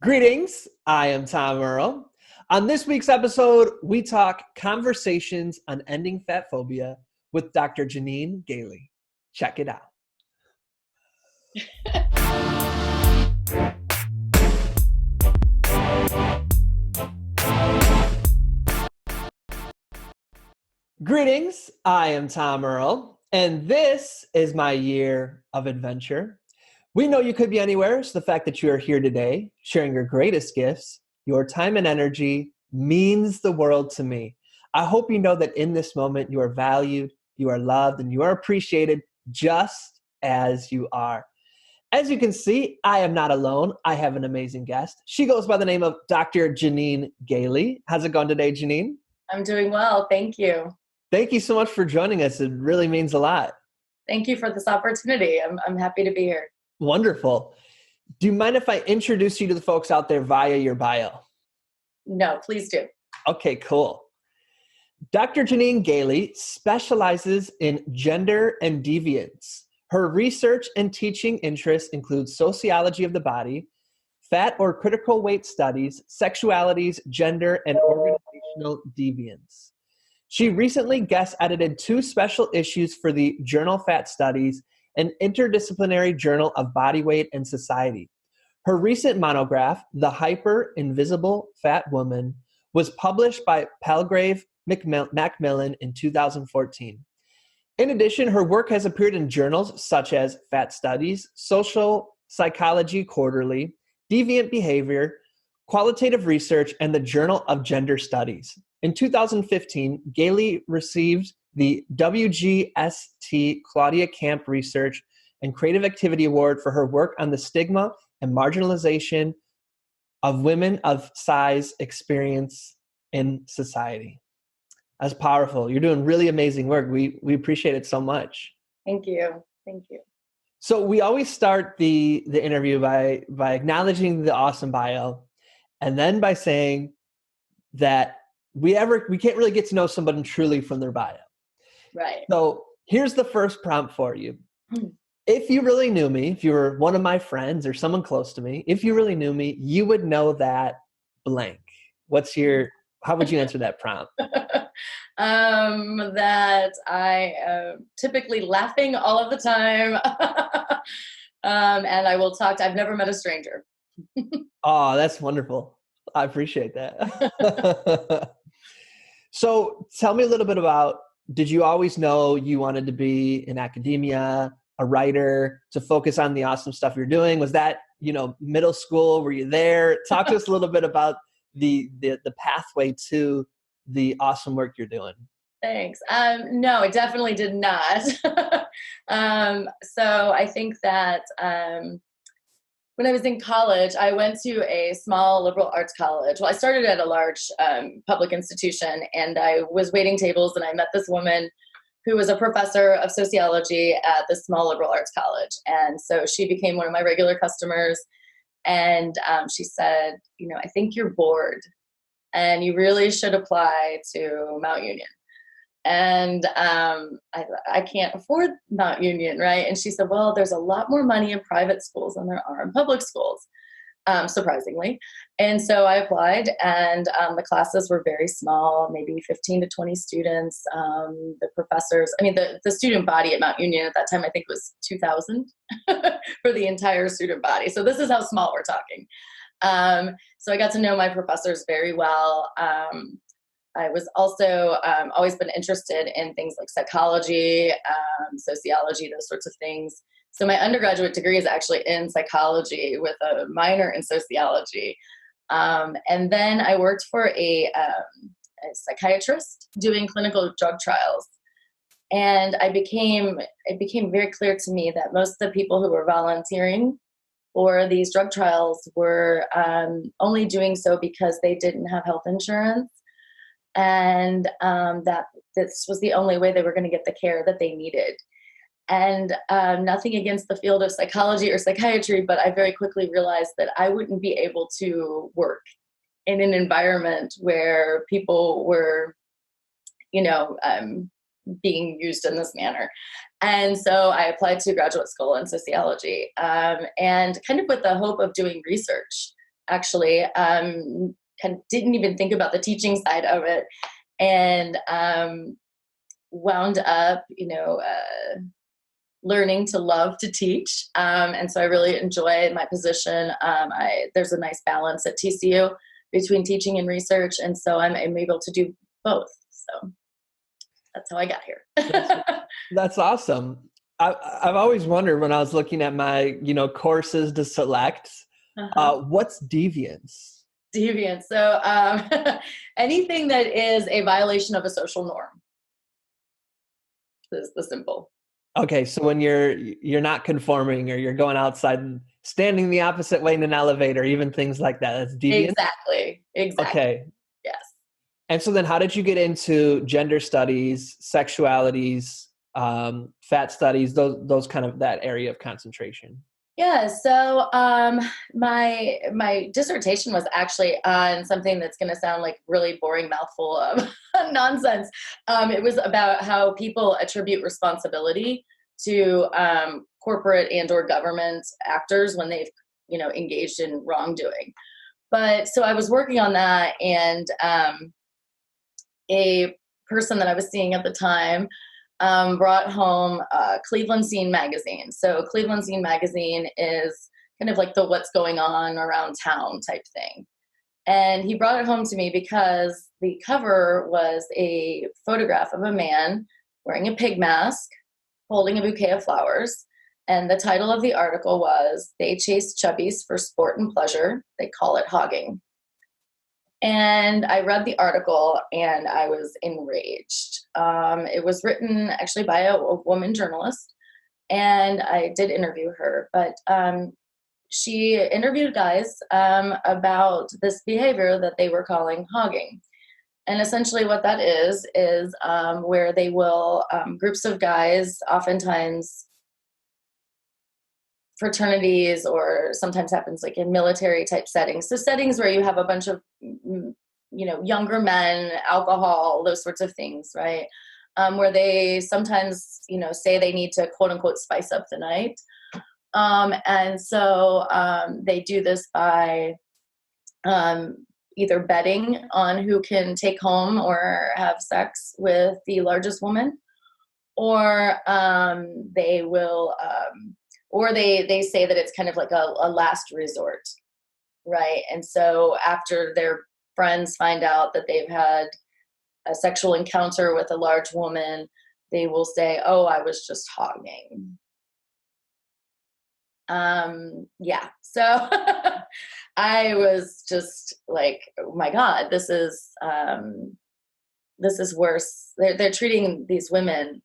Greetings, I am Tom Earl. On this week's episode, we talk conversations on ending fatphobia with Dr. Jeannine Gailey. Check it out. Greetings, I am Tom Earl, and this is my year of adventure. We know you could be anywhere, so the fact that you are here today, sharing your greatest gifts, your time and energy, means the world to me. I hope you know that in this moment you are valued, you are loved, and you are appreciated just as you are. As you can see, I am not alone. I have an amazing guest. She goes by the name of Dr. Jeannine Gailey. How's it going today, Jeannine? I'm doing well. Thank you. Thank you so much for joining us. It really means a lot. Thank you for this opportunity. I'm happy to be here. Wonderful. Do you mind if I introduce you to the folks out there via your bio? No, please do. Okay, cool. Dr. Jeannine Gailey specializes in gender and deviance. Her research and teaching interests include sociology of the body, fat or critical weight studies, sexualities, gender, and organizational deviance. She recently guest edited 2 special issues for the journal Fat Studies, an interdisciplinary journal of body weight and society. Her recent monograph, The Hyper Invisible Fat Woman, was published by Palgrave Macmillan in 2014. In addition, her work has appeared in journals such as Fat Studies, Social Psychology Quarterly, Deviant Behavior, Qualitative Research, and the Journal of Gender Studies. In 2015, Gailey received the WGST Claudia Camp Research and Creative Activity Award for her work on the stigma and marginalization of women of size experience in society. That's powerful. You're doing really amazing work. We appreciate it so much. Thank you. Thank you. So we always start the interview by acknowledging the awesome bio, and then by saying that we can't really get to know somebody truly from their bio. Right. So here's the first prompt for you. If you really knew me, if you were one of my friends or someone close to me, if you really knew me, you would know that blank. How would you answer that prompt? That I am typically laughing all of the time. And I will I've never met a stranger. Oh, that's wonderful. I appreciate that. So tell me a little bit about, did you always know you wanted to be in academia, a writer, to focus on the awesome stuff you're doing? Was that, middle school? Were you there? Talk to us a little bit about the pathway to the awesome work you're doing. Thanks. No, it definitely did not. So I think that when I was in college, I went to a small liberal arts college. Well, I started at a large public institution, and I was waiting tables, and I met this woman who was a professor of sociology at the small liberal arts college. And so she became one of my regular customers. And she said, I think you're bored, and you really should apply to Mount Union. And I can't afford Mount Union, right? And she said, well, there's a lot more money in private schools than there are in public schools, surprisingly. And so I applied, and the classes were very small, maybe 15 to 20 students. The professors, the student body at Mount Union at that time, I think was 2,000 for the entire student body. So this is how small we're talking. So I got to know my professors very well. I was also always been interested in things like psychology, sociology, those sorts of things. So my undergraduate degree is actually in psychology with a minor in sociology. And then I worked for a psychiatrist doing clinical drug trials. And it became very clear to me that most of the people who were volunteering for these drug trials were only doing so because they didn't have health insurance. And that this was the only way they were going to get the care that they needed. And nothing against the field of psychology or psychiatry, but I very quickly realized that I wouldn't be able to work in an environment where people were, being used in this manner. And so I applied to graduate school in sociology, and kind of with the hope of doing research. actually. Kind of didn't even think about the teaching side of it, and wound up, learning to love to teach. And so I really enjoy my position. There's a nice balance at TCU between teaching and research. And so I'm able to do both. So that's how I got here. That's awesome. I've always wondered when I was looking at my, courses to select, what's deviance? Deviance. So anything that is a violation of a social norm is the simple. Okay, so when you're not conforming, or you're going outside and standing the opposite way in an elevator, even things like that, that's deviant? Exactly. Okay. Yes. And so then how did you get into gender studies, sexualities, fat studies, those kind of that area of concentration? Yeah, so my dissertation was actually on something that's going to sound like really boring mouthful of nonsense. It was about how people attribute responsibility to corporate and or government actors when they've engaged in wrongdoing. But so I was working on that, and a person that I was seeing at the time brought home Cleveland Scene magazine. So Cleveland Scene magazine is kind of like the what's going on around town type thing. And he brought it home to me because the cover was a photograph of a man wearing a pig mask, holding a bouquet of flowers. And the title of the article was, "They Chase Chubbies for Sport and Pleasure. They Call It Hogging." And I read the article and I was enraged. It was written actually by a woman journalist, and I did interview her, but she interviewed guys about this behavior that they were calling hogging. And essentially what that is where they will, groups of guys, oftentimes fraternities, or sometimes happens like in military type settings. So settings where you have a bunch of, younger men, alcohol, those sorts of things, right? Where they sometimes, say they need to quote unquote spice up the night. And so they do this by either betting on who can take home or have sex with the largest woman, or they will, or they say that it's kind of like a last resort, right? And so after their friends find out that they've had a sexual encounter with a large woman, they will say, "Oh, I was just hogging." So I was just like, oh my God, this is worse. They're treating these women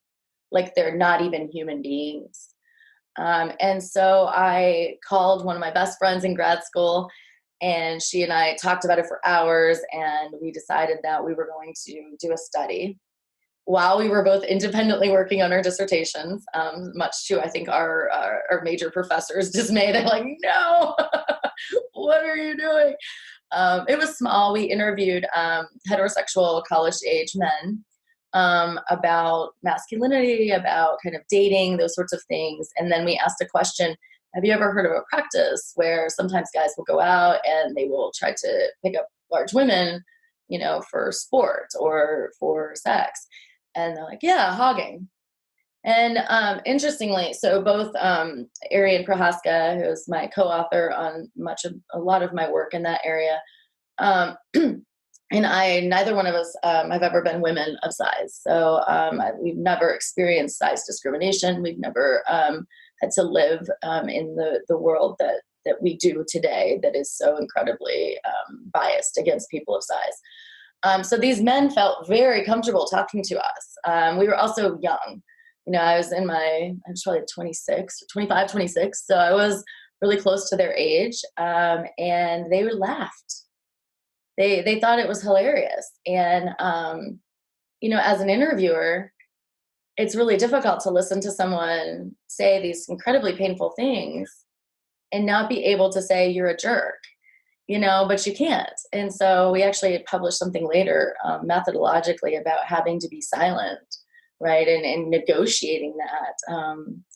like they're not even human beings. And so I called one of my best friends in grad school, and she and I talked about it for hours, and we decided that we were going to do a study while we were both independently working on our dissertations, much to, I think, our major professors' dismay. They're like, "No, what are you doing?" It was small. We interviewed heterosexual college-age men about masculinity, about kind of dating, those sorts of things. And then we asked a question: have you ever heard of a practice where sometimes guys will go out and they will try to pick up large women, for sport or for sex? And they're like, "Yeah, hogging." And interestingly, so both Arian Prohaska, who's my co-author on a lot of my work in that area, and I, neither one of us have ever been women of size. So we've never experienced size discrimination. We've never had to live in the world that we do today, that is so incredibly biased against people of size. So these men felt very comfortable talking to us. We were also young. I was probably 26, 25, 26. So I was really close to their age. And they laughed. They thought it was hilarious. And, as an interviewer, it's really difficult to listen to someone say these incredibly painful things and not be able to say you're a jerk, but you can't. And so we actually published something later methodologically about having to be silent, right? And negotiating that.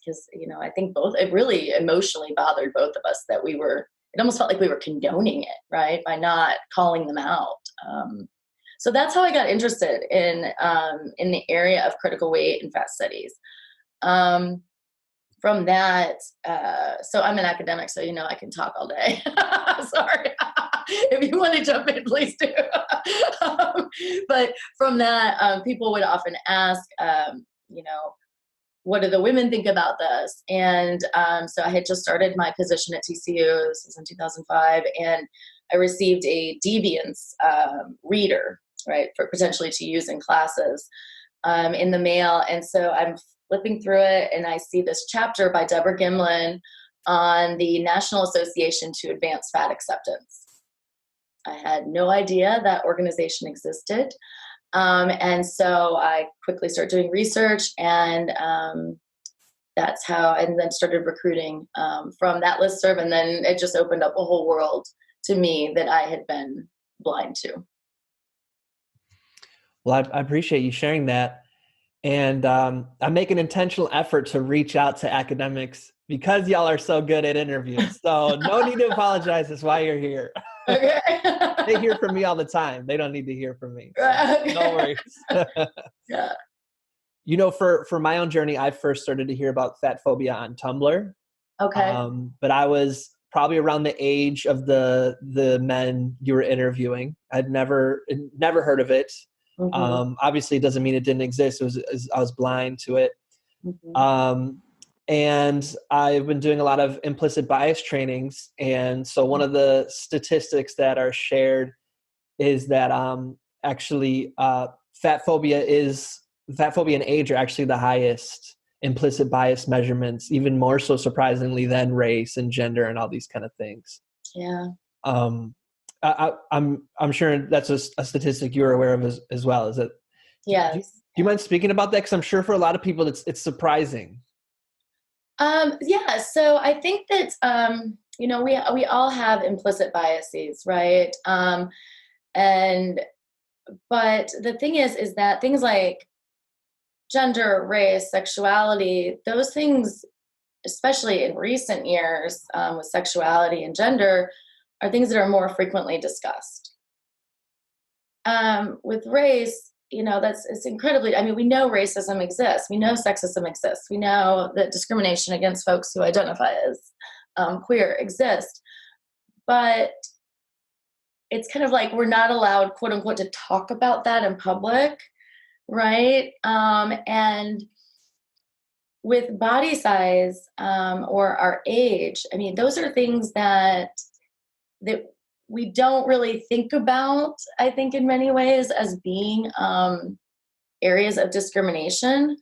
Because, I think it really emotionally bothered both of us that we were it almost felt like we were condoning it, right, by not calling them out. So that's how I got interested in the area of critical weight and fat studies. From that, so I'm an academic, so I can talk all day. Sorry. If you want to jump in, please do. But from that, people would often ask, what do the women think about this? And so I had just started my position at TCU. This was in 2005, and I received a deviance reader, right, for potentially to use in classes in the mail. And so I'm flipping through it, and I see this chapter by Deborah Gimlin on the National Association to Advance Fat Acceptance. I had no idea that organization existed. And so I quickly started doing research, and that's how, and then started recruiting from that listserv. And then it just opened up a whole world to me that I had been blind to. Well, I appreciate you sharing that. And I make an intentional effort to reach out to academics because y'all are so good at interviews. So no need to apologize. That's why you're here. Okay. They hear from me all the time. They don't need to hear from me. So Okay. no worries. Yeah. For my own journey, I first started to hear about Fatphobia on Tumblr. Okay. But I was probably around the age of the men you were interviewing. I'd never heard of it. Mm-hmm. Obviously, it doesn't mean it didn't exist. I was blind to it. Mm-hmm. And I've been doing a lot of implicit bias trainings. And so one of the statistics that are shared is that actually fatphobia and age are actually the highest implicit bias measurements, even more so surprisingly than race and gender and all these kind of things. Yeah. I'm sure that's a statistic you're aware of as well. Is it? Yes. Do you mind speaking about that? Because I'm sure for a lot of people it's surprising. Yeah. So I think that we all have implicit biases, right? But the thing is that things like gender, race, sexuality, those things, especially in recent years, with sexuality and gender, are things that are more frequently discussed. With race, it's incredibly, we know racism exists. We know sexism exists. We know that discrimination against folks who identify as queer exists. But it's kind of like we're not allowed, quote unquote, to talk about that in public, right? And with body size or our age, those are things that we don't really think about, I think, in many ways as being areas of discrimination.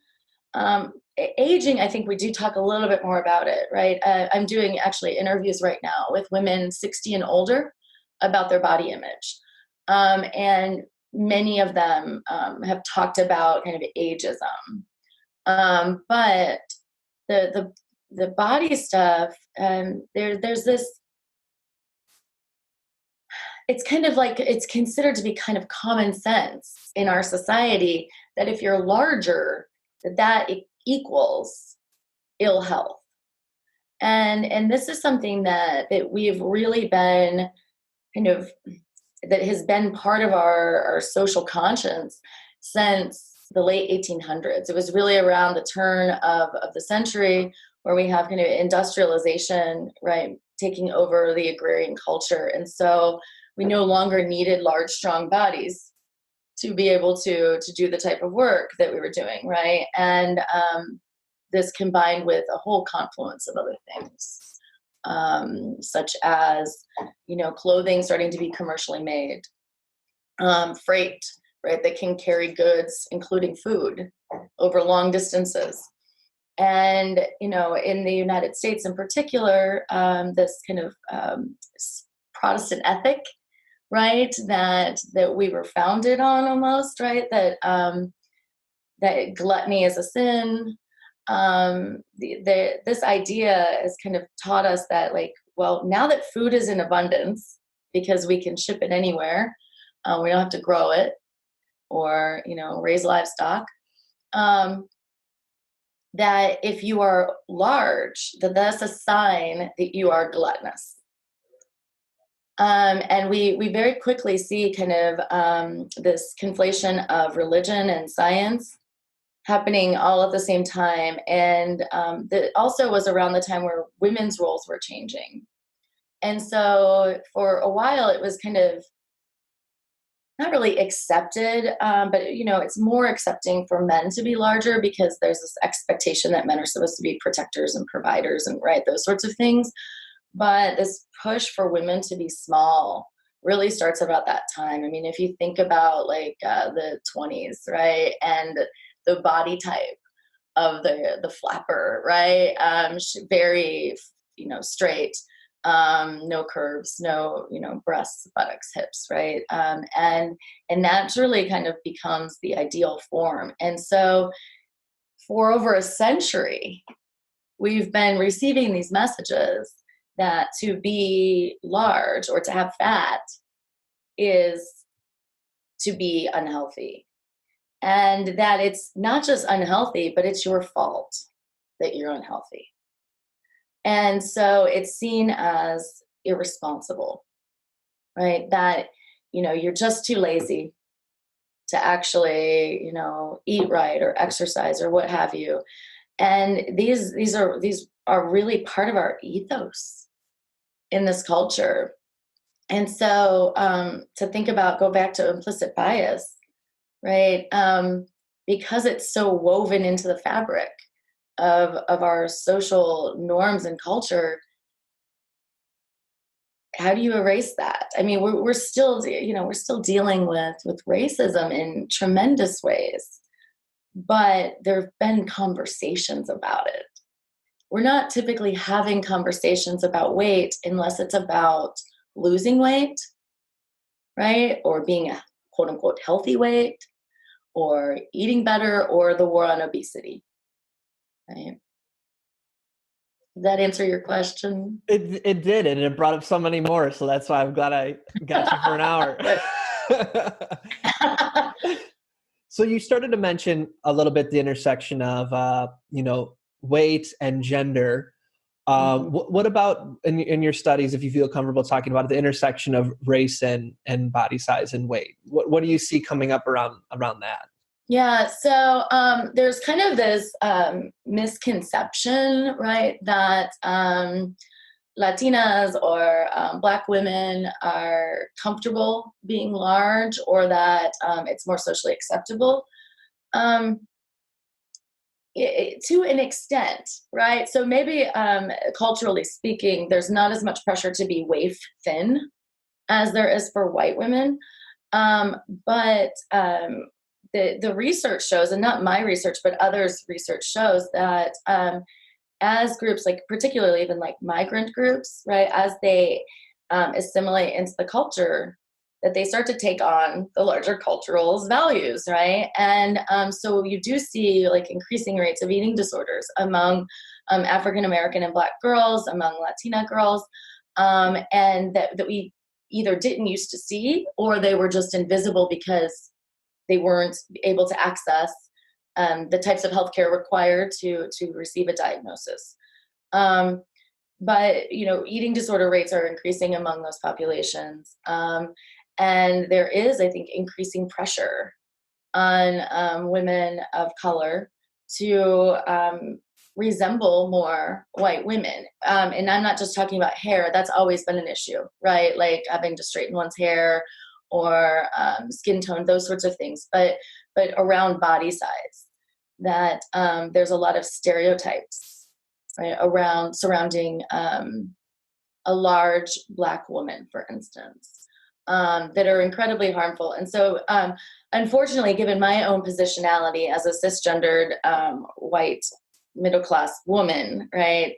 Aging, I think we do talk a little bit more about it, right? I'm doing actually interviews right now with women 60 and older about their body image. And many of them have talked about kind of ageism. But the body stuff, there's this, it's kind of like, it's considered to be kind of common sense in our society that if you're larger, that equals ill health. And this is something that we've really been that has been part of our social conscience since the late 1800s. It was really around the turn of the century where we have kind of industrialization, right, taking over the agrarian culture. And so we no longer needed large, strong bodies to be able to do the type of work that we were doing, right? And this combined with a whole confluence of other things, such as, clothing starting to be commercially made, freight, right, that can carry goods, including food, over long distances. And, in the United States in particular, this kind of Protestant ethic, right, that we were founded on almost, right, that gluttony is a sin. This idea has kind of taught us that, like, well, now that food is in abundance because we can ship it anywhere, we don't have to grow it or, raise livestock, that if you are large, that that's a sign that you are gluttonous. And we very quickly see kind of this conflation of religion and science happening all at the same time. And that also was around the time where women's roles were changing. And so for a while, it was kind of not really accepted, but it's more accepting for men to be larger because there's this expectation that men are supposed to be protectors and providers and right, those sorts of things. But this push for women to be small really starts about that time. I mean, if you think about like the 20s, right, and the body type of the flapper, right, very straight. No curves, no, breasts, buttocks, hips, right? And that really kind of becomes the ideal form. And so for over a century, we've been receiving these messages that to be large or to have fat is to be unhealthy. And that it's not just unhealthy, but it's your fault that you're unhealthy. And so it's seen as irresponsible, right? That, you're just too lazy to actually, eat right or exercise or what have you. And these are really part of our ethos in this culture. And so to think about, go back to implicit bias, right? Because it's so woven into the fabric of our social norms and culture, how do you erase that? I mean, we're still, we're still dealing with racism in tremendous ways, but there have been conversations about it. We're not typically having conversations about weight unless it's about losing weight, right? Or being a quote unquote healthy weight, or eating better, or the war on obesity. Right. Did that answer your question? It did, and it brought up so many more. So that's why I'm glad I got you for an hour. So you started to mention a little bit the intersection of weight and gender. What about in your studies, if you feel comfortable talking about the intersection of race and body size and weight? What do you see coming up around that? Yeah, so there's kind of this misconception, right, that Latinas or Black women are comfortable being large, or that it's more socially acceptable. To an extent, right? So maybe culturally speaking, there's not as much pressure to be waif thin as there is for white women. But the research shows, and not my research, but others' research shows that as groups, like particularly even like migrant groups, right, as they assimilate into the culture, that they start to take on the larger cultural values, right? And so you do see like increasing rates of eating disorders among African American and Black girls, among Latina girls, and that we either didn't used to see, or they were just invisible because they weren't able to access the types of healthcare required to receive a diagnosis. But eating disorder rates are increasing among those populations. And there is, I think, increasing pressure on women of color to resemble more white women. And I'm not just talking about hair. That's always been an issue, right? Like having to straighten one's hair or skin tone, those sorts of things. But around body size, that there's a lot of stereotypes, right, surrounding a large Black woman, for instance, that are incredibly harmful. And so, unfortunately, given my own positionality as a cisgendered white middle-class woman, right,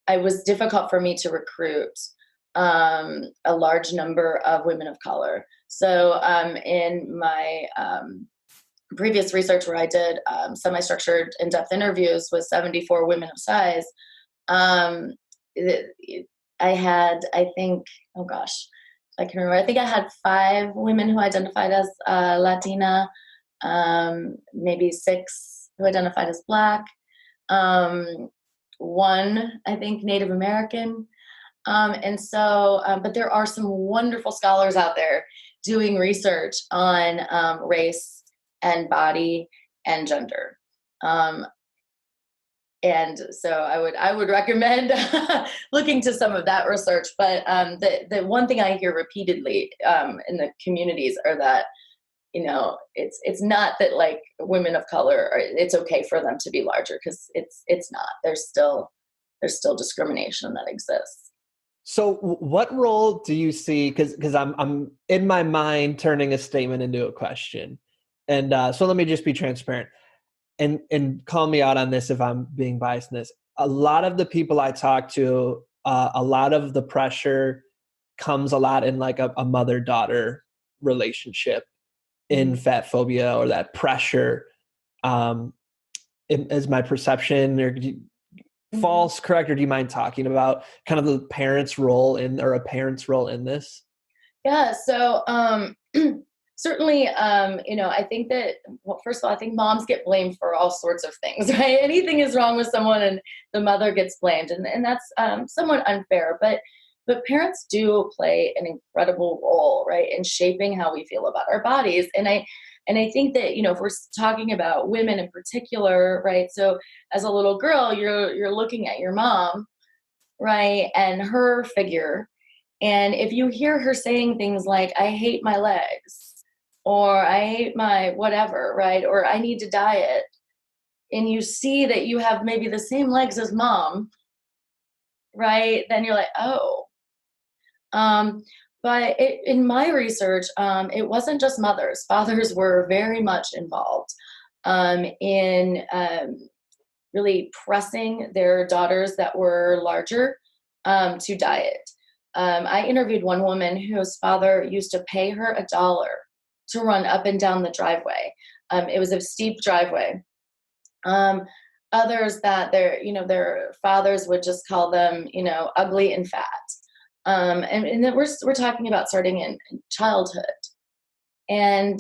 it was difficult for me to recruit a large number of women of color. So in my previous research, where I did semi-structured in-depth interviews with 74 women of size, I had, I think, oh gosh, I can remember, I think I had 5 women who identified as Latina, maybe 6 who identified as Black, 1, I think, Native American, But there are some wonderful scholars out there doing research on race and body and gender. And so I would recommend looking to some of that research. But the one thing I hear repeatedly in the communities are that, it's not that like women of color it's okay for them to be larger, because it's not. There's still discrimination that exists. So what role do you see, because I'm in my mind turning a statement into a question. And so let me just be transparent and call me out on this if I'm being biased in this. A lot of the people I talk to, a lot of the pressure comes a lot in like a mother-daughter relationship in fatphobia, or that pressure is my perception, or false, correct, or do you mind talking about kind of the parent's role or a parent's role in this? Yeah. So certainly, I think that, well, first of all, I think moms get blamed for all sorts of things, right? Anything is wrong with someone and the mother gets blamed. And that's somewhat unfair, but parents do play an incredible role, right, in shaping how we feel about our bodies. And I think that, if we're talking about women in particular, right? So as a little girl, you're looking at your mom, right, and her figure. And if you hear her saying things like, I hate my legs, or I hate my whatever, right, or I need to diet, and you see that you have maybe the same legs as mom, right, then you're like, oh. But in my research, it wasn't just mothers. Fathers were very much involved in really pressing their daughters that were larger to diet. I interviewed one woman whose father used to pay her $1 to run up and down the driveway. It was a steep driveway. Others that their fathers would just call them, ugly and fat. And then we're talking about starting in childhood, and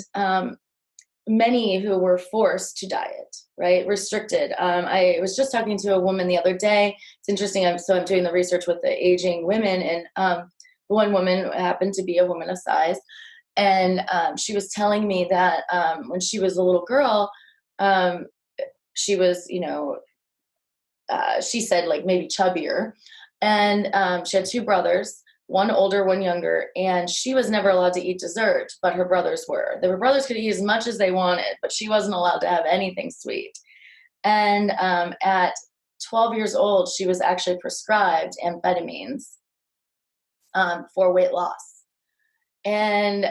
many who were forced to diet, right, restricted. I was just talking to a woman the other day. It's interesting. I'm doing the research with the aging women, and one woman happened to be a woman of size, and she was telling me that when she was a little girl, she was, she said like maybe chubbier. And she had 2 brothers, one older, one younger, and she was never allowed to eat dessert, but her brothers were. The brothers could eat as much as they wanted, but she wasn't allowed to have anything sweet. And at 12 years old, she was actually prescribed amphetamines for weight loss. And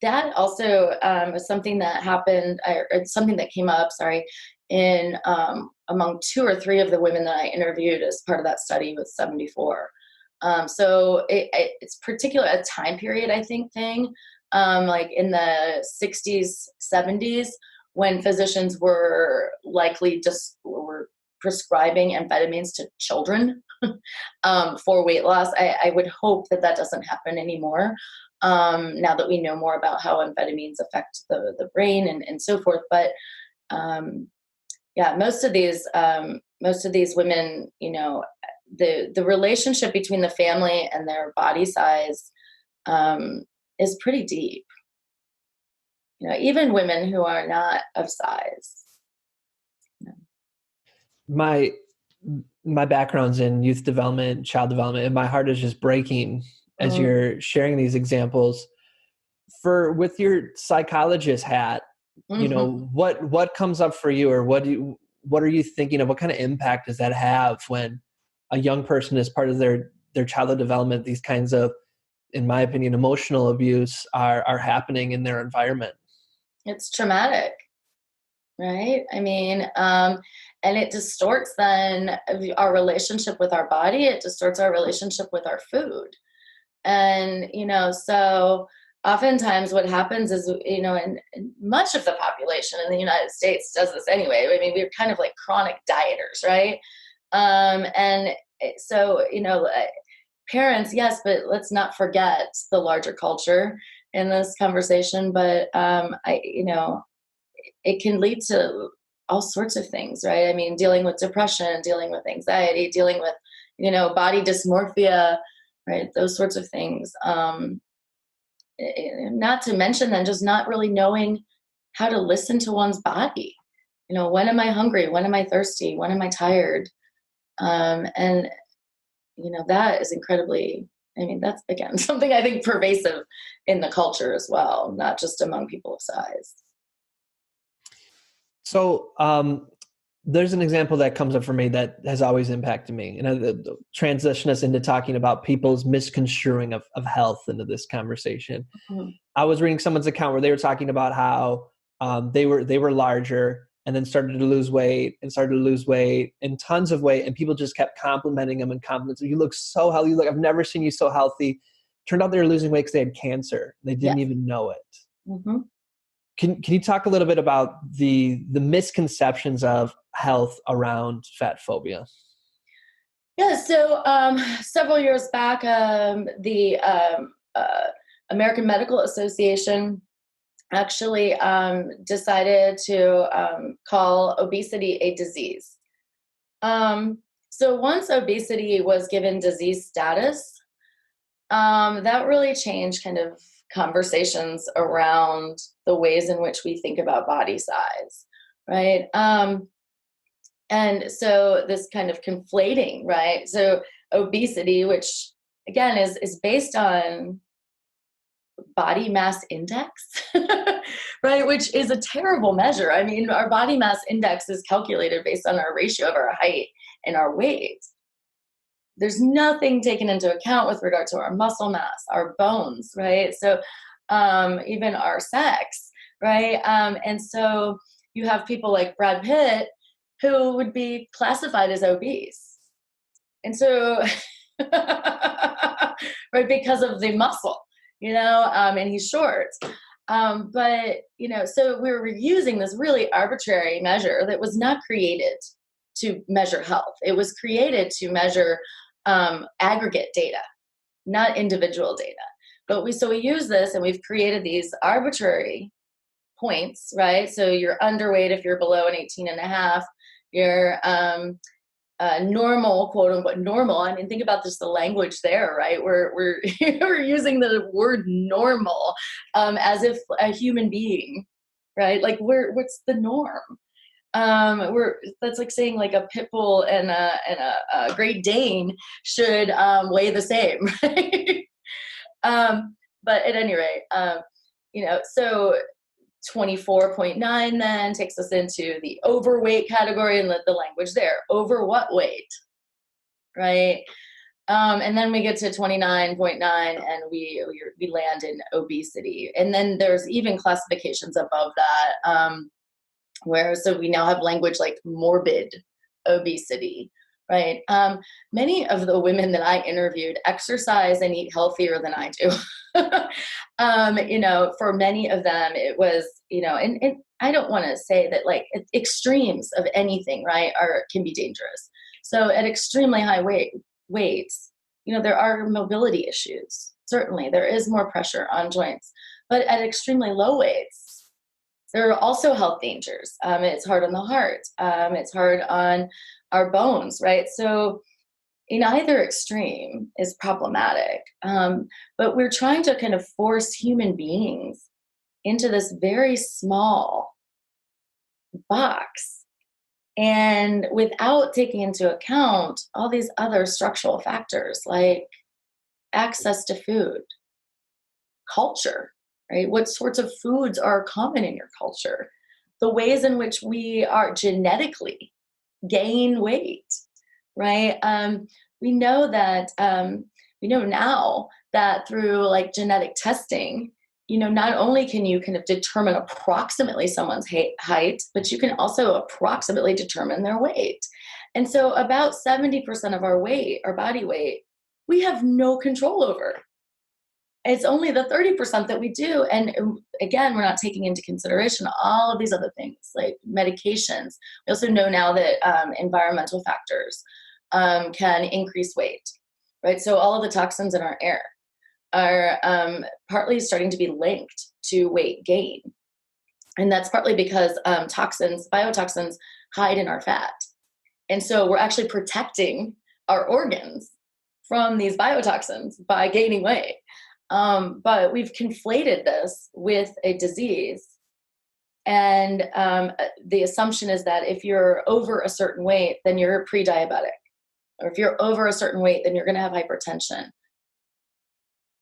that also is something that happened, or something that came up, in among 2 or 3 of the women that I interviewed as part of that study with 74. So it's particular a time period, I think, thing, like in the 60s, 70s, when physicians were likely were prescribing amphetamines to children for weight loss. I would hope that doesn't happen anymore. Now that we know more about how amphetamines affect the brain and so forth. But yeah, most of these women, the relationship between the family and their body size is pretty deep. Even women who are not of size. My background's in youth development, child development, and my heart is just breaking as you're sharing these examples. With your psychologist hat, what comes up for you, or what are you thinking of? What kind of impact does that have when a young person is part of their childhood development? These kinds of, in my opinion, emotional abuse are happening in their environment. It's traumatic, right? I mean, and it distorts then our relationship with our body. It distorts our relationship with our food. And, so oftentimes what happens is, and much of the population in the United States does this anyway. I mean, we're kind of like chronic dieters, right? And so, parents, yes, but let's not forget the larger culture in this conversation. But, it can lead to all sorts of things, right? I mean, dealing with depression, dealing with anxiety, dealing with, body dysmorphia, right? Those sorts of things. Not to mention then just not really knowing how to listen to one's body. When am I hungry? When am I thirsty? When am I tired? And that is incredibly, that's again, something I think pervasive in the culture as well, not just among people of size. So there's an example that comes up for me that has always impacted me, and transition us into talking about people's misconstruing of health into this conversation. Mm-hmm. I was reading someone's account where they were talking about how they were larger and then started to lose weight and tons of weight, and people just kept complimenting them and complimenting. You look so healthy. I've never seen you so healthy. Turned out they were losing weight because they had cancer. They didn't even know it. Mm-hmm. Can you talk a little bit about the misconceptions of health around fat phobia? Yeah. So several years back, the American Medical Association actually decided to call obesity a disease. So once obesity was given disease status, that really changed kind of conversations around the ways in which we think about body size, right? And so this kind of conflating, right? So obesity, which again is based on body mass index, right? Which is a terrible measure. Our body mass index is calculated based on our ratio of our height and our weight. There's nothing taken into account with regard to our muscle mass, our bones, right? So even our sex, right? And so you have people like Brad Pitt who would be classified as obese. And so, right, because of the muscle, and he's short. But, so we were using this really arbitrary measure that was not created to measure health. It was created to measure aggregate data, not individual data. But we use this, and we've created these arbitrary points, right? So you're underweight if you're below an 18.5. You're normal, quote unquote normal. Think about just the language there, right? We're we're using the word normal as if a human being, right? Like what's the norm? That's like saying like a pit bull and a Great Dane should weigh the same, right? But at any rate, so 24.9 then takes us into the overweight category, and the language there, over what weight, right? And then we get to 29.9 and we land in obesity. And then there's even classifications above that, so we now have language like morbid obesity, right? Many of the women that I interviewed exercise and eat healthier than I do. For many of them, it was, and I don't want to say that like extremes of anything, right, can be dangerous. So at extremely high weights, there are mobility issues. Certainly, there is more pressure on joints. But at extremely low weights, there are also health dangers. It's hard on the heart. It's hard on our bones, right? So in either extreme is problematic. But we're trying to kind of force human beings into this very small box, and without taking into account all these other structural factors like access to food, culture, right? What sorts of foods are common in your culture? The ways in which we are genetically gain weight, right? We know now that through like genetic testing, not only can you kind of determine approximately someone's height, but you can also approximately determine their weight. And so about 70% of our weight, our body weight, we have no control over. It's only the 30% that we do. And again, we're not taking into consideration all of these other things like medications. We also know now that environmental factors can increase weight, right? So all of the toxins in our air are partly starting to be linked to weight gain. And that's partly because biotoxins hide in our fat. And so we're actually protecting our organs from these biotoxins by gaining weight. But we've conflated this with a disease. And the assumption is that if you're over a certain weight, then you're pre-diabetic. Or if you're over a certain weight, then you're going to have hypertension.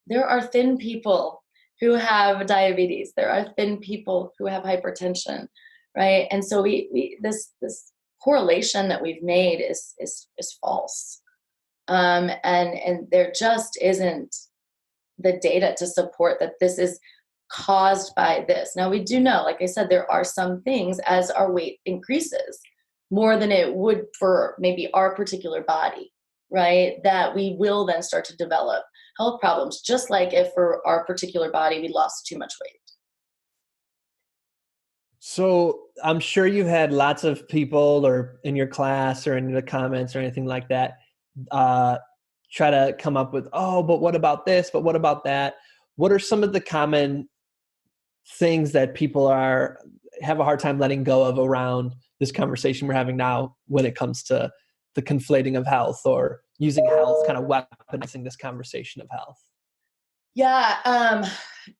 There are thin people who have diabetes. There are thin people who have hypertension, right? And so this correlation that we've made is false. And there just isn't the data to support that this is caused by this. Now, we do know, like I said, there are some things as our weight increases more than it would for maybe our particular body, right? That we will then start to develop health problems, just like if for our particular body we lost too much weight. So I'm sure you've had lots of people or in your class or in the comments or anything like that try to come up with, oh, but what about this? But what about that? What are some of the common things that people have a hard time letting go of around this conversation we're having now when it comes to the conflating of health or using health, kind of weaponizing this conversation of health? Yeah,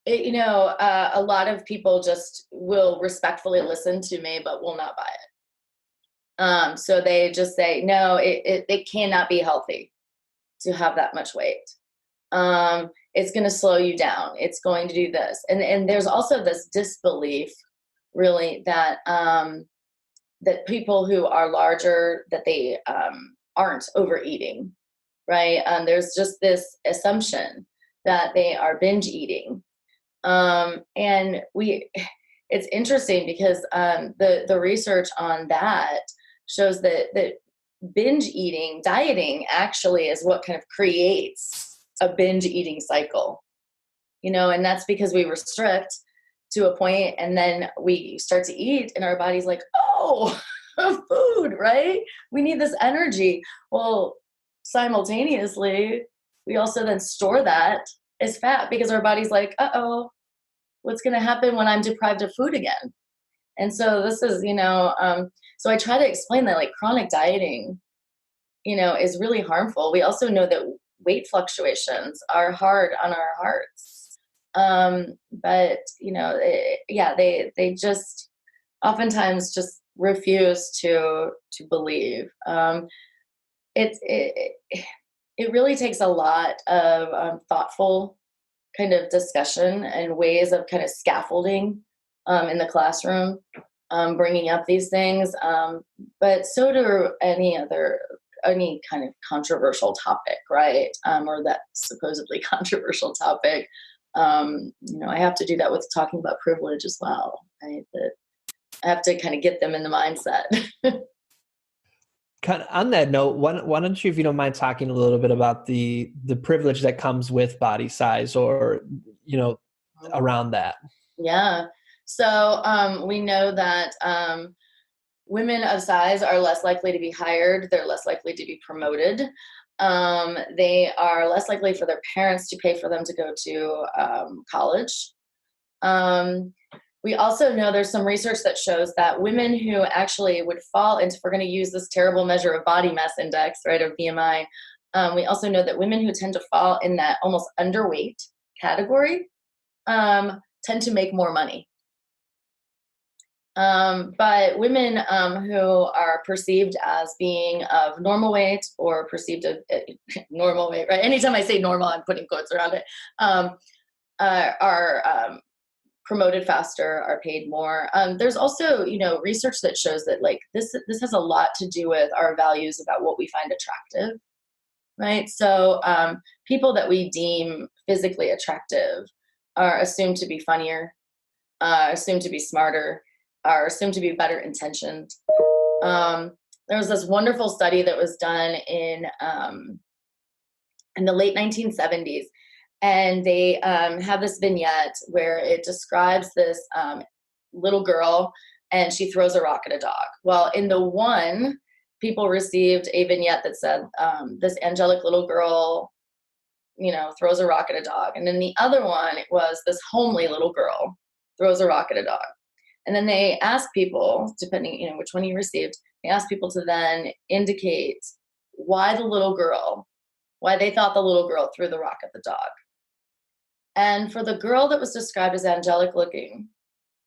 a lot of people just will respectfully listen to me, but will not buy it. So they just say, no, it cannot be healthy to have that much weight. It's going to slow you down. It's going to do this. And there's also this disbelief, really, that that people who are larger, that they aren't overeating, right? There's just this assumption that they are binge eating. And it's interesting because the research on that shows that binge eating, dieting actually is what kind of creates a binge eating cycle, and that's because we restrict to a point and then we start to eat and our body's like, oh, food, right? We need this energy. Well, simultaneously, we also then store that as fat because our body's like, uh-oh, what's going to happen when I'm deprived of food again? And so this is, so I try to explain that like chronic dieting, is really harmful. We also know that weight fluctuations are hard on our hearts. But, they just oftentimes just refuse to believe. It really takes a lot of thoughtful kind of discussion and ways of kind of scaffolding in the classroom, bringing up these things. But so do any kind of controversial topic, right? Or that supposedly controversial topic. I have to do that with talking about privilege as well, right? That I have to kind of get them in the mindset. Kind of on that note, why don't you, if you don't mind, talking a little bit about the privilege that comes with body size, or around that? Yeah. So we know that women of size are less likely to be hired. They're less likely to be promoted. They are less likely for their parents to pay for them to go to college. We also know there's some research that shows that women who actually would fall into, if we're going to use this terrible measure of body mass index, right, of BMI, we also know that women who tend to fall in that almost underweight category tend to make more money. But women who are perceived as being of normal weight or perceived of normal weight, right? Anytime I say normal, I'm putting quotes around it, are promoted faster, are paid more. There's also, research that shows that like this has a lot to do with our values about what we find attractive, right? So people that we deem physically attractive are assumed to be funnier, assumed to be smarter, are assumed to be better intentioned. There was this wonderful study that was done in the late 1970s. And they have this vignette where it describes this little girl and she throws a rock at a dog. Well, in the one, people received a vignette that said, this angelic little girl, throws a rock at a dog. And then the other one, it was this homely little girl throws a rock at a dog. And then they ask people, depending, which one you received, they ask people to then indicate why the little girl, why they thought the little girl threw the rock at the dog. And for the girl that was described as angelic looking,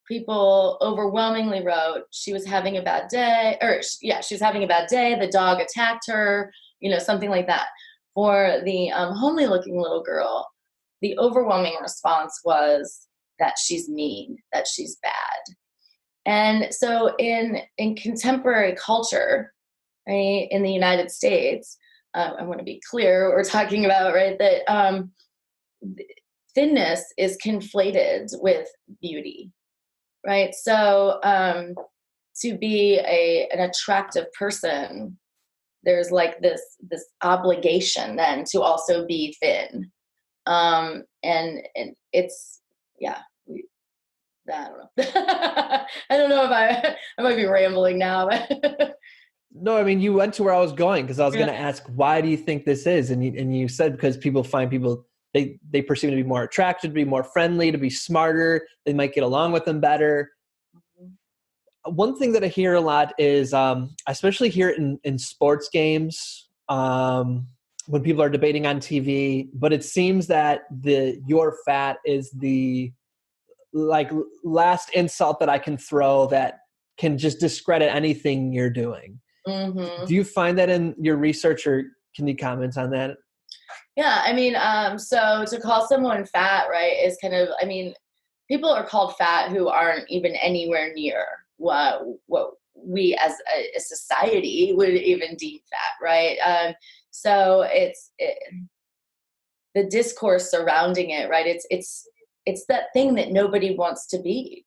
people overwhelmingly wrote she was having a bad day, she was having a bad day. The dog attacked her, something like that. For the homely looking little girl, the overwhelming response was that she's mean, that she's bad. And so in contemporary culture, right, in the United States, I want to be clear what we're talking about, right, that thinness is conflated with beauty, right? So to be an attractive person, there's like this obligation then to also be thin. And it's, I don't know. I don't know if I might be rambling now. But No, I mean, you went to where I was going, because I was going to ask, why do you think this is? And you said because people find people, they perceive to be more attractive, to be more friendly, to be smarter. They might get along with them better. One thing that I hear a lot is, I especially hear it in sports games, when people are debating on TV, but it seems that you're fat is the last insult that I can throw that can just discredit anything you're doing. Mm-hmm. Do you find that in your research, or can you comment on that? Yeah, I mean, so to call someone fat, right, is kind of, I mean, people are called fat who aren't even anywhere near what we as a society would even deem fat, right? So the discourse surrounding it, right? It's that thing that nobody wants to be.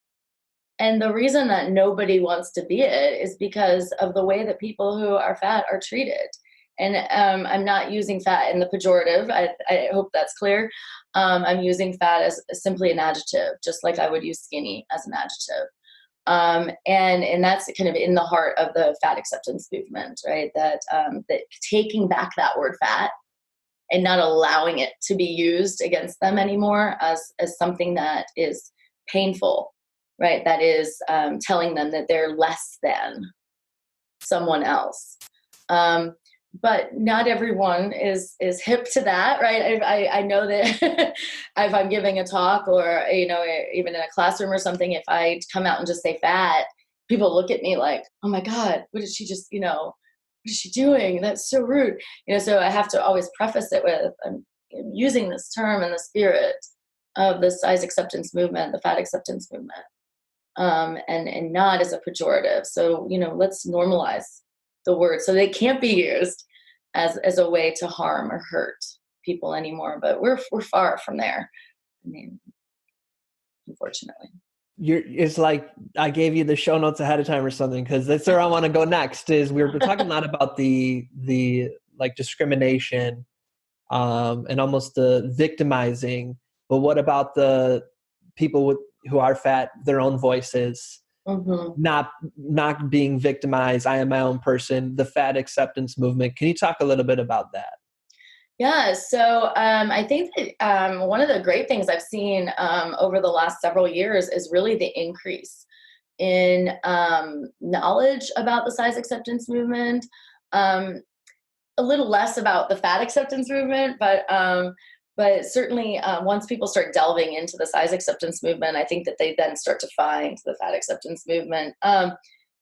And the reason that nobody wants to be it is because of the way that people who are fat are treated. And I'm not using fat in the pejorative. I hope that's clear. I'm using fat as simply an adjective, just like I would use skinny as an adjective. And that's kind of in the heart of the fat acceptance movement, right? That taking back that word fat and not allowing it to be used against them anymore as something that is painful, right? That is telling them that they're less than someone else. But not everyone is hip to that, right? I know that if I'm giving a talk or, even in a classroom or something, if I come out and just say fat, people look at me like, oh my God, what did she just, what is she doing? That's so rude. So I have to always preface it with, I'm using this term in the spirit of the size acceptance movement, the fat acceptance movement, and not as a pejorative. So, let's normalize the word so they can't be used as a way to harm or hurt people anymore. But we're far from there. I mean, unfortunately. It's like I gave you the show notes ahead of time or something, because that's where I want to go next. Is we're talking a lot about the like discrimination, and almost the victimizing. But what about the people who are fat, their own voices? Mm-hmm. Not being victimized. I am my own person. The fat acceptance movement. Can you talk a little bit about that? Yeah. So I think that one of the great things I've seen over the last several years is really the increase in knowledge about the size acceptance movement. A little less about the fat acceptance movement, but certainly once people start delving into the size acceptance movement, I think that they then start to find the fat acceptance movement.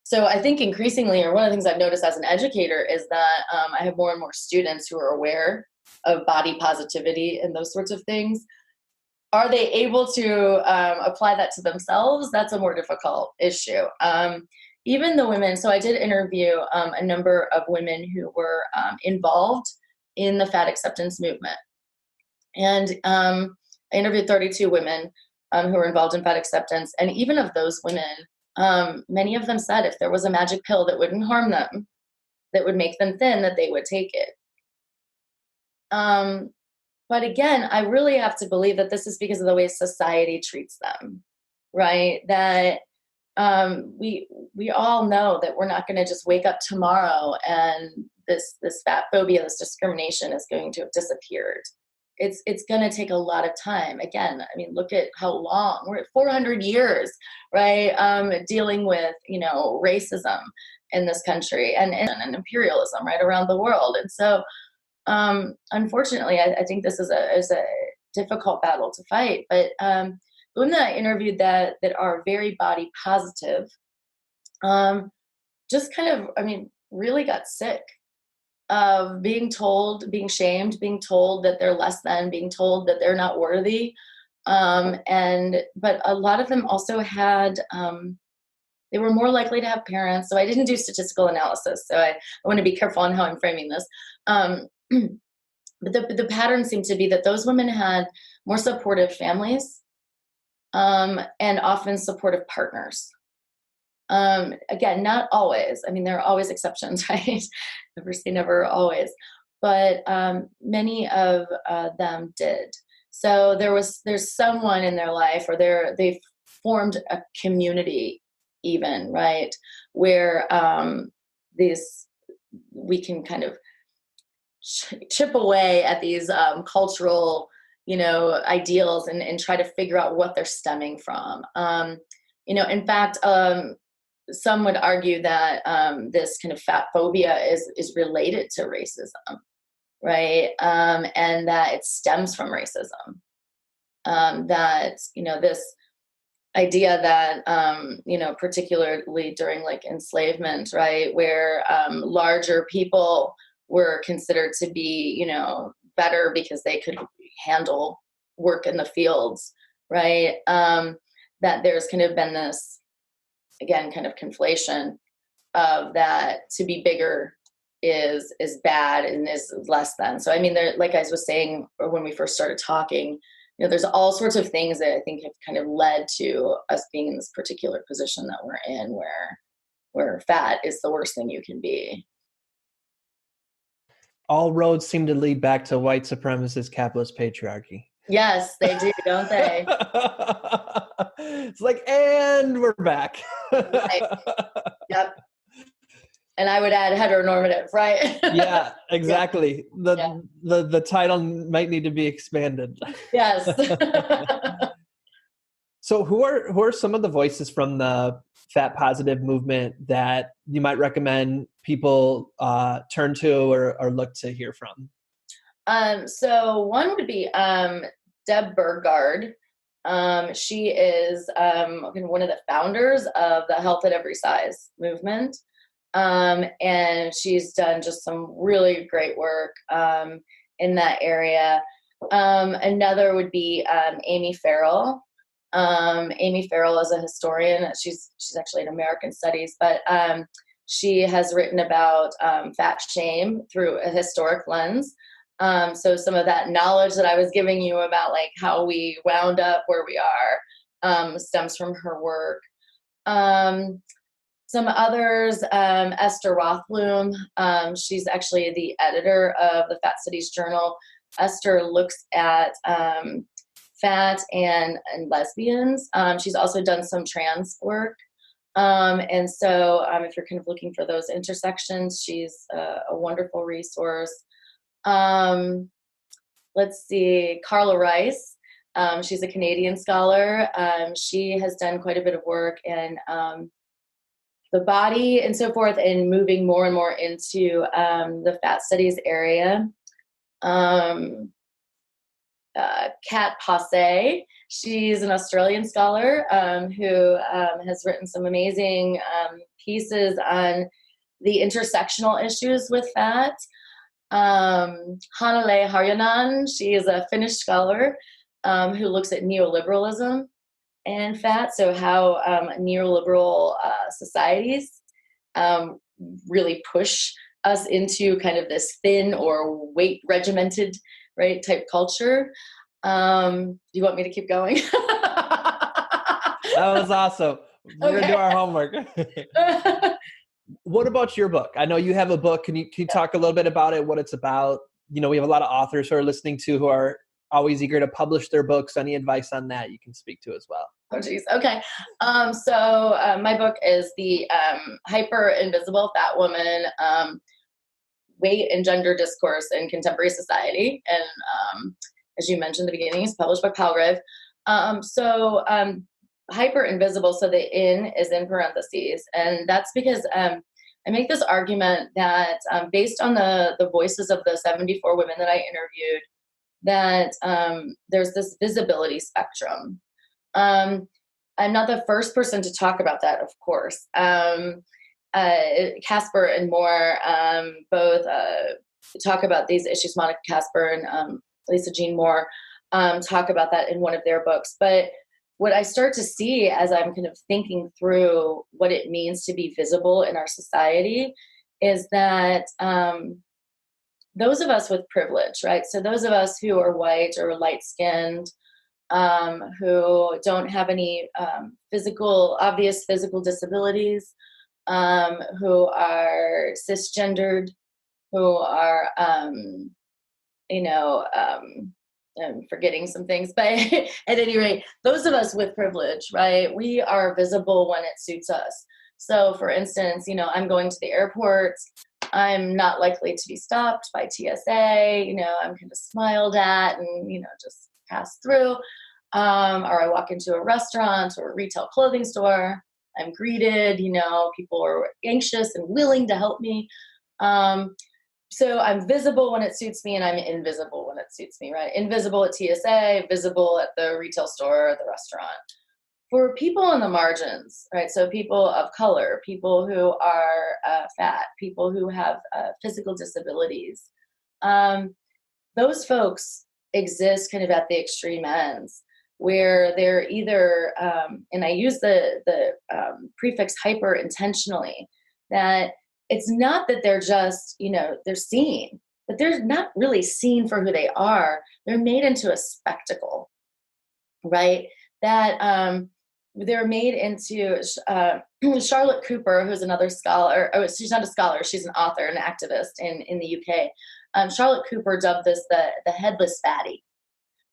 So I think increasingly, or one of the things I've noticed as an educator is that I have more and more students who are aware of body positivity and those sorts of things. Are they able to apply that to themselves? That's a more difficult issue. Even the women, so I did interview a number of women who were involved in the fat acceptance movement. And I interviewed 32 women who were involved in fat acceptance. And even of those women, many of them said if there was a magic pill that wouldn't harm them, that would make them thin, that they would take it. But again, I really have to believe that this is because of the way society treats them, right? That we all know that we're not going to just wake up tomorrow and this fatphobia, this discrimination is going to have disappeared. It's going to take a lot of time. Again, I mean, look at how long we're at 400 years, right? Dealing with, racism in this country and imperialism right around the world. And so, unfortunately, I think this is a difficult battle to fight. But the women that I interviewed that are very body positive, just kind of, really got sick of being shamed, being told that they're less than, being told that they're not worthy. But a lot of them also had, they were more likely to have parents. So I didn't do statistical analysis. So I want to be careful on how I'm framing this. But the pattern seemed to be that those women had more supportive families, and often supportive partners. Again, not always. There are always exceptions, right? Never say never, always. But many of them did. So there's someone in their life, or they've formed a community, even, right, where we can kind of chip away at these cultural, ideals and try to figure out what they're stemming from. In fact, some would argue that this kind of fat phobia is related to racism, right? And that it stems from racism. That, this idea that, particularly during like enslavement, right, where larger people were considered to be, better because they could handle work in the fields, right? That there's kind of been this, again, kind of conflation of that to be bigger is bad and is less than. So, like I was saying when we first started talking, there's all sorts of things that I think have kind of led to us being in this particular position that we're in, where fat is the worst thing you can be. All roads seem to lead back to white supremacist capitalist patriarchy. Yes, they do, don't they? It's like, and we're back. Right. Yep. And I would add heteronormative, right? Yeah, exactly. The title might need to be expanded. Yes. So who are some of the voices from the fat positive movement that you might recommend people turn to or look to hear from? So one would be Deb Burgard. She is one of the founders of the Health at Every Size movement. And she's done just some really great work in that area. Another would be Amy Farrell. Amy Farrell is a historian. She's actually in American Studies, but she has written about fat shame through a historic lens. So some of that knowledge that I was giving you about like how we wound up where we are stems from her work. Some others, Esther Rothblum, she's actually the editor of the Fat Studies Journal. Esther looks at fat and lesbians. She's also done some trans work. And so if you're kind of looking for those intersections, she's a wonderful resource. Let's see, Carla Rice. She's a Canadian scholar. She has done quite a bit of work in the body and so forth, and moving more and more into the fat studies area. Kat Passe, she's an Australian scholar who has written some amazing pieces on the intersectional issues with fat. Hanale Harjanen, she is a Finnish scholar who looks at neoliberalism and fat, so how neoliberal societies really push us into kind of this thin or weight regimented, right, type culture. Do you want me to keep going? That was awesome. We're going to do our homework. What about your book? I know you have a book. Can you talk a little bit about it, what it's about? We have a lot of authors who are listening to who are always eager to publish their books. Any advice on that you can speak to as well? Oh, geez. Okay. So my book is the Hyper Invisible Fat Woman, Weight and Gender Discourse in Contemporary Society. And as you mentioned at the beginning, it's published by Palgrave. Hyper invisible, so the in is in parentheses. And that's because I make this argument that based on the voices of the 74 women that I interviewed, that there's this visibility spectrum. I'm not the first person to talk about that, of course. Casper and Moore both talk about these issues. Monica Casper and Lisa Jean Moore talk about that in one of their books. But what I start to see as I'm kind of thinking through what it means to be visible in our society is that those of us with privilege, right? So those of us who are white or light-skinned, who don't have any obvious physical disabilities, who are cisgendered, who are, I'm forgetting some things, but at any rate, those of us with privilege, right? We are visible when it suits us. So for instance, I'm going to the airport. I'm not likely to be stopped by TSA. I'm kind of smiled at and, just pass through. Or I walk into a restaurant or a retail clothing store. I'm greeted, people are anxious and willing to help me. So I'm visible when it suits me and I'm invisible when it suits me, right? Invisible at TSA, visible at the retail store, at the restaurant. For people on the margins, right? So people of color, people who are fat, people who have physical disabilities, those folks exist kind of at the extreme ends where they're either, and I use the prefix hyper intentionally, that it's not that they're just, they're seen, but they're not really seen for who they are. They're made into a spectacle, right? That they're made into Charlotte Cooper, who's another scholar. Oh, she's not a scholar. She's an author, an activist in the UK. Charlotte Cooper dubbed this the headless fatty,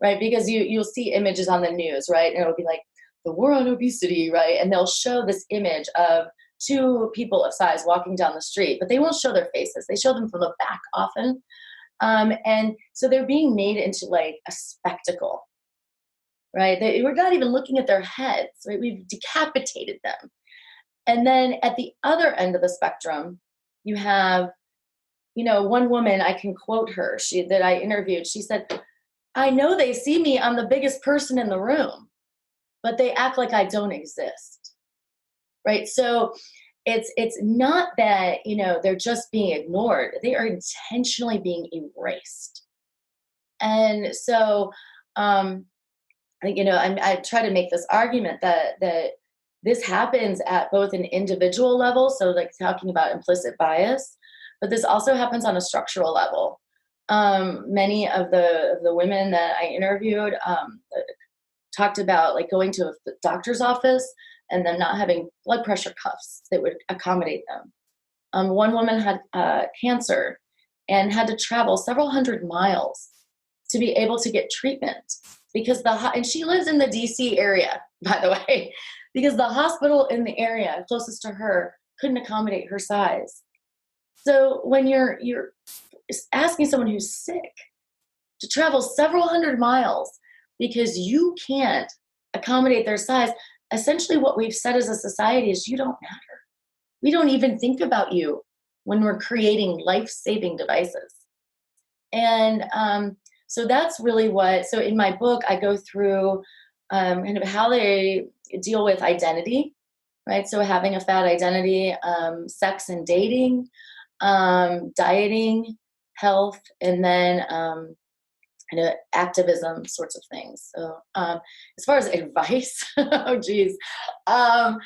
right? Because you'll see images on the news, right? And it'll be like the war on obesity, right? And they'll show this image of two people of size walking down the street, but they won't show their faces. They show them from the back often. And so they're being made into like a spectacle, right? We're not even looking at their heads, right? We've decapitated them. And then at the other end of the spectrum, you have, one woman, I can quote her, that I interviewed. She said, I know they see me, I'm the biggest person in the room, but they act like I don't exist. Right. So it's not that, they're just being ignored. They are intentionally being erased. And so, I try to make this argument that this happens at both an individual level. So like talking about implicit bias, but this also happens on a structural level. Many of the women that I interviewed talked about like going to a doctor's office and them not having blood pressure cuffs that would accommodate them. One woman had cancer and had to travel several hundred miles to be able to get treatment because and she lives in the DC area, by the way, because the hospital in the area closest to her couldn't accommodate her size. So when you're asking someone who's sick to travel several hundred miles because you can't accommodate their size, essentially what we've said as a society is you don't matter. We don't even think about you when we're creating life-saving devices. And so that's really so in my book, I go through kind of how they deal with identity, right? So having a fat identity, sex and dating, dieting, health, and then activism sorts of things. So as far as advice, oh geez, I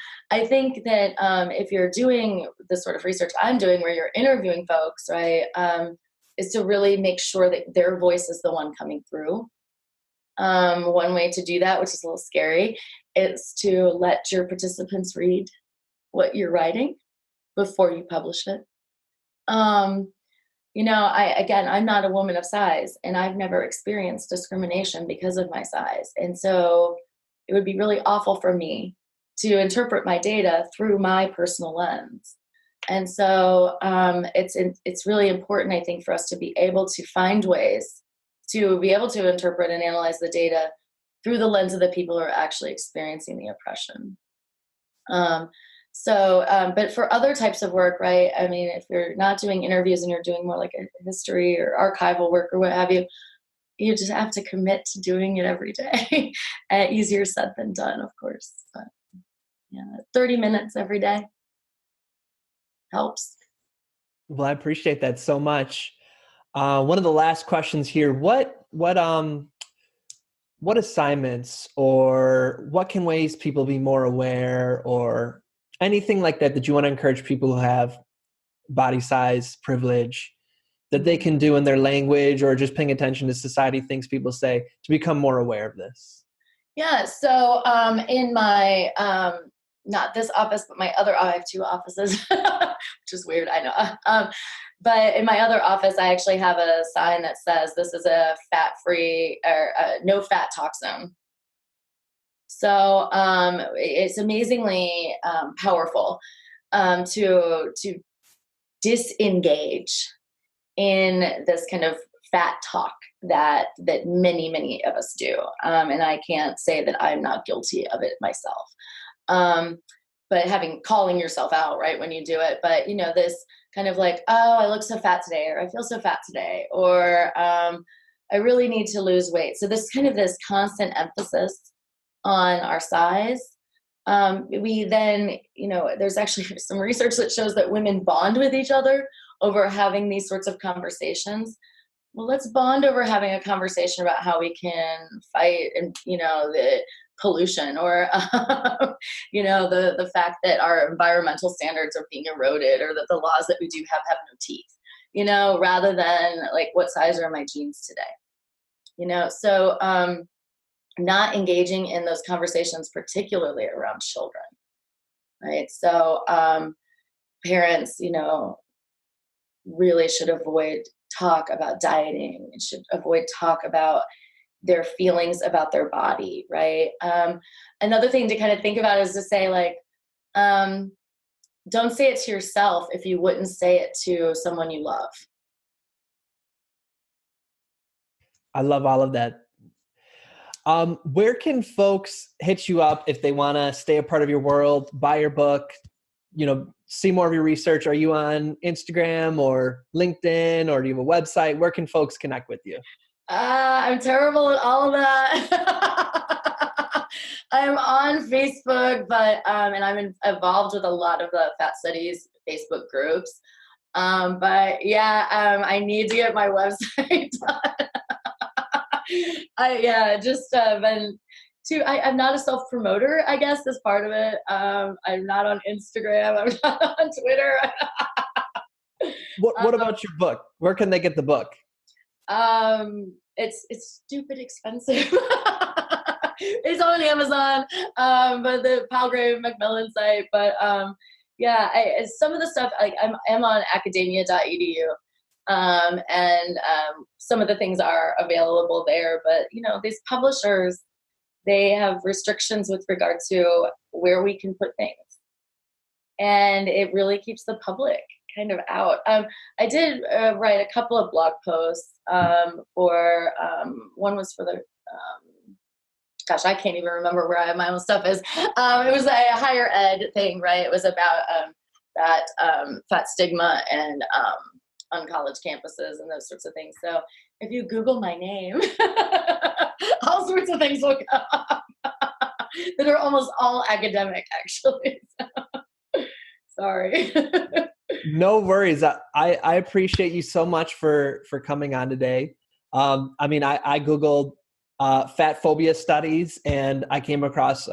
think that if you're doing the sort of research I'm doing where you're interviewing folks, right, is to really make sure that their voice is the one coming through. One way to do that, which is a little scary, is to let your participants read what you're writing before you publish it. I'm not a woman of size and I've never experienced discrimination because of my size. And so it would be really awful for me to interpret my data through my personal lens. And so it's really important, I think, for us to be able to find ways to be able to interpret and analyze the data through the lens of the people who are actually experiencing the oppression. So, but for other types of work, right? I mean, if you're not doing interviews and you're doing more like a history or archival work or what have you, you just have to commit to doing it every day. Easier said than done, of course. But yeah, 30 minutes every day helps. Well, I appreciate that so much. One of the last questions here, what assignments or what can ways people be more aware or anything like that that you want to encourage people who have body size privilege that they can do in their language or just paying attention to society things people say to become more aware of this? Yeah. So in my, not this office, but my other, I have two offices, which is weird. I know. But in my other office, I actually have a sign that says this is a fat-free or no fat talk zone. So it's amazingly powerful to disengage in this kind of fat talk that many of us do, and I can't say that I'm not guilty of it myself. But calling yourself out right when you do it, but this kind of like, oh, I look so fat today, or I feel so fat today, or I really need to lose weight. So this constant emphasis on our size. We then, there's actually some research that shows that women bond with each other over having these sorts of conversations. Well, let's bond over having a conversation about how we can fight and, the pollution or, the fact that our environmental standards are being eroded or that the laws that we do have no teeth, rather than like, what size are my jeans today? So not engaging in those conversations, particularly around children, right? So parents, really should avoid talk about dieting, should avoid talk about their feelings about their body, right? Another thing to kind of think about is to say like, don't say it to yourself if you wouldn't say it to someone you love. I love all of that. Where can folks hit you up if they want to stay a part of your world, buy your book, see more of your research? Are you on Instagram or LinkedIn, or do you have a website? Where can folks connect with you? I'm terrible at all of that. I'm on Facebook, but and I'm involved with a lot of the fat studies Facebook groups. But yeah, I need to get my website done. I'm not a self-promoter, I guess, is part of it. I'm not on Instagram. I'm not on Twitter. What about your book? Where can they get the book? It's stupid expensive. It's on Amazon, but the Palgrave Macmillan site. But some of the stuff, like I'm on academia.edu. And some of the things are available there, but these publishers, they have restrictions with regard to where we can put things, and it really keeps the public kind of out. I did write a couple of blog posts for one was for the I can't even remember where my own stuff is. It was a higher ed thing, right? It was about that fat stigma and on college campuses and those sorts of things. So if you Google my name, all sorts of things will come up that are almost all academic, actually. So, sorry. No worries. I appreciate you so much for coming on today. I Googled Fatphobia studies, and I came across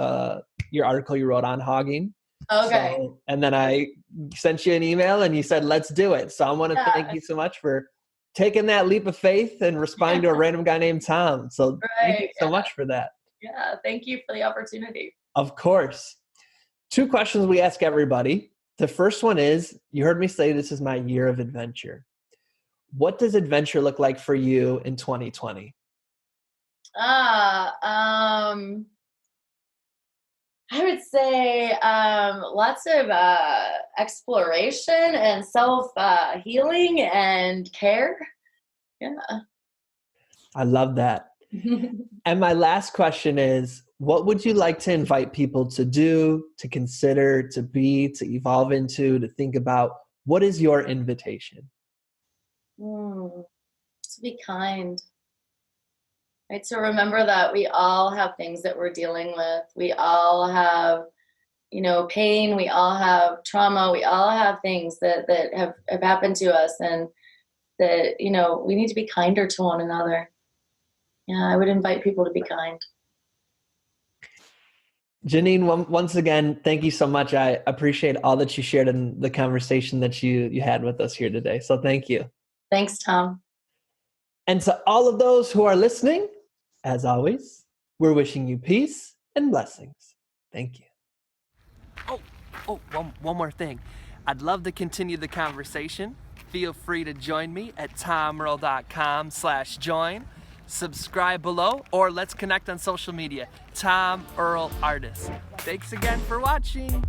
your article you wrote on hogging. Okay. So, and then I sent you an email and you said, let's do it. So I want to thank you so much for taking that leap of faith and responding to a random guy named Tom. So thank you so much for that. Yeah. Thank you for the opportunity. Of course. 2 questions we ask everybody. The first one is, you heard me say this is my year of adventure. What does adventure look like for you in 2020? I would say lots of exploration and self-healing and care. Yeah. I love that. And my last question is, what would you like to invite people to do, to consider, to be, to evolve into, to think about? What is your invitation? To be kind. Right? To remember that we all have things that we're dealing with. We all have, pain. We all have trauma. We all have things that have happened to us, and that, we need to be kinder to one another. Yeah, I would invite people to be kind. Jeannine, once again, thank you so much. I appreciate all that you shared in the conversation that you had with us here today. So thank you. Thanks, Tom. And to all of those who are listening, as always, we're wishing you peace and blessings. Thank you. One more thing. I'd love to continue the conversation. Feel free to join me at tomearl.com/join. Subscribe below, or let's connect on social media. Tom Earl Artist. Thanks again for watching.